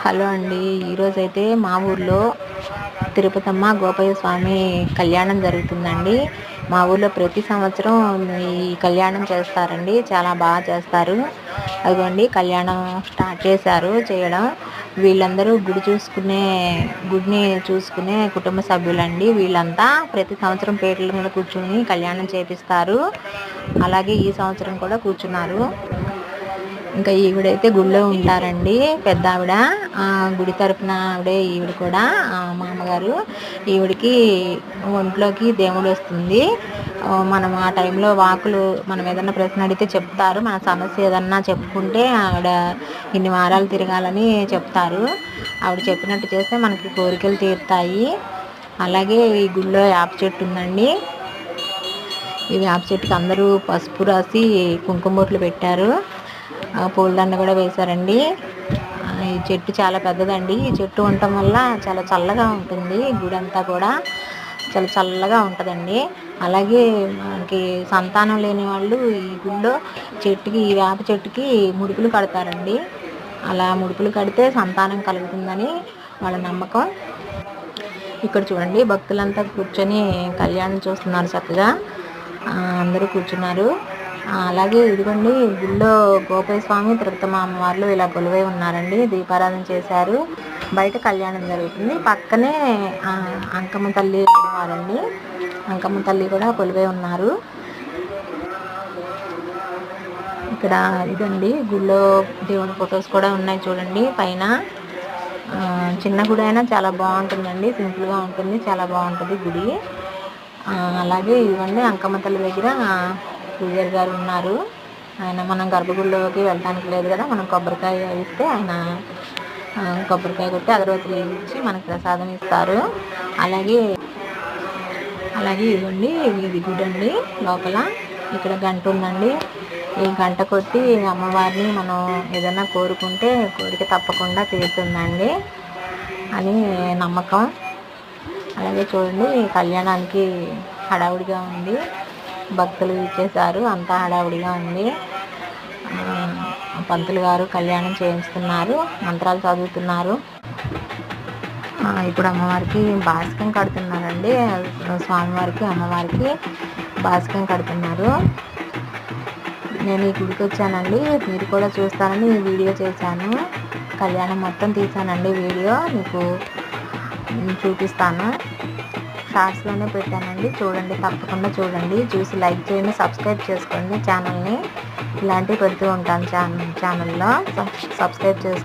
Hello అండి. ఈరోజైతే మా ఊర్లో తిరుపతమ్మ గోపయ్య స్వామి కళ్యాణం జరుగుతుందండి. మా ఊర్లో ప్రతి సంవత్సరం ఈ కళ్యాణం చేస్తారండి. చాలా బాగా చేస్తారు. అదిగోండి కళ్యాణం స్టార్ట్ చేశారు చేయడం. వీళ్ళందరూ గుడిని చూసుకునే కుటుంబ సభ్యులండి. వీళ్ళంతా ప్రతి సంవత్సరం పీటల మీద కూర్చుని కళ్యాణం చేపిస్తారు. అలాగే ఈ సంవత్సరం కూడా కూర్చున్నారు. ఇంకా ఈవిడైతే గుడిలో ఉంటారండి, పెద్ద ఆవిడ. గుడి తరపున ఆవిడే ఈవిడ కూడా, మా అమ్మగారు. ఈవిడికి ఒంట్లోకి దేవుడు వస్తుంది. మనం ఆ టైంలో మనం ఏదన్నా ప్రశ్న అడిగితే చెప్తారు. మన సమస్య ఏదన్నా చెప్పుకుంటే ఆవిడ ఇన్ని వారాలు తిరగాలని చెప్తారు. ఆవిడ చెప్పినట్టు చేస్తే మనకి కోరికలు తీరుతాయి. అలాగే ఈ గుడిలో వేప చెట్టు ఉందండి. ఈ వేప చెట్టుకి అందరూ పసుపు రాసి కుంకుమ బొట్లు పెట్టారు. పూలదండ కూడా వేశారండి. ఈ చెట్టు చాలా పెద్దదండి. ఈ చెట్టు ఉండటం వల్ల చాలా చల్లగా ఉంటుంది. గుడి అంతా కూడా చాలా చల్లగా ఉంటుందండి. అలాగే మనకి సంతానం లేని వాళ్ళు ఈ గుడిలో ఈ వేప చెట్టుకి ముడుపులు కడతారండి. అలా ముడుపులు కడితే సంతానం కలుగుతుందని వాళ్ళ నమ్మకం. ఇక్కడ చూడండి, భక్తులంతా కూర్చొని కళ్యాణం చూస్తున్నారు. చక్కగా అందరూ కూర్చున్నారు. అలాగే ఇదిగోండి, గుళ్ళో గోపయ్య స్వామి, తిరుపతమ్మ అమ్మవార్లు ఇలా కొలువై ఉన్నారండి. దీపారాధన చేశారు. బయట కళ్యాణం జరుగుతుంది. పక్కనే అంకమ్మ తల్లి అమ్మవారండి. అంకమ్మ తల్లి కూడా కొలువై ఉన్నారు. ఇక్కడ ఇదండి, గుళ్ళో దేవుడి ఫొటోస్ కూడా ఉన్నాయి చూడండి పైన. చిన్న గుడి అయినా చాలా బాగుంటుందండి. సింపుల్గా ఉంటుంది, చాలా బాగుంటుంది గుడి. అలాగే ఇదిగోండి, అంకమ్మ తల్లి దగ్గర పూజారి గారు ఉన్నారు. మనం గర్భగుడిలోకి వెళ్ళడానికి లేదు కదా, మనం కొబ్బరికాయ ఇస్తే ఆయన కొబ్బరికాయ కొట్టి అగరబత్తులు ఇచ్చి మనకు ప్రసాదం ఇస్తారు. అలాగే ఇదిగోండి, ఇది గుడి అండి. లోపల ఇక్కడ గంట ఉందండి. ఈ గంట కొట్టి అమ్మవారిని మనం ఏదైనా కోరుకుంటే కోరిక తప్పకుండా తీరుతుందండి అని నమ్మకం. అలాగే చూడండి, కళ్యాణానికి హడావుడిగా ఉంది. భక్తులు ఇచ్చేసారు, అంతా హడావుడిగా ఉంది. పంతులు గారు కళ్యాణం చేయిస్తున్నారు, మంత్రాలు చదువుతున్నారు. ఇప్పుడు అమ్మవారికి బాసికం కడుతున్నారండి. స్వామివారికి అమ్మవారికి బాసికం కడుతున్నారు. నేను ఈ గుడికి వచ్చానండి, మీరు కూడా చూస్తానని ఈ వీడియో చేశాను. కళ్యాణం మొత్తం తీసానండి. వీడియో మీకు చూపిస్తాను. షార్ట్స్లోనే పెట్టానండి, చూడండి, తప్పకుండా చూడండి. చూసి లైక్ చేయండి, సబ్స్క్రైబ్ చేసుకోండి ఛానల్ని. ఇలాంటివి పెడుతూ ఉంటాను ఛానల్లో. సబ్స్క్రైబ్ చేసుకోండి.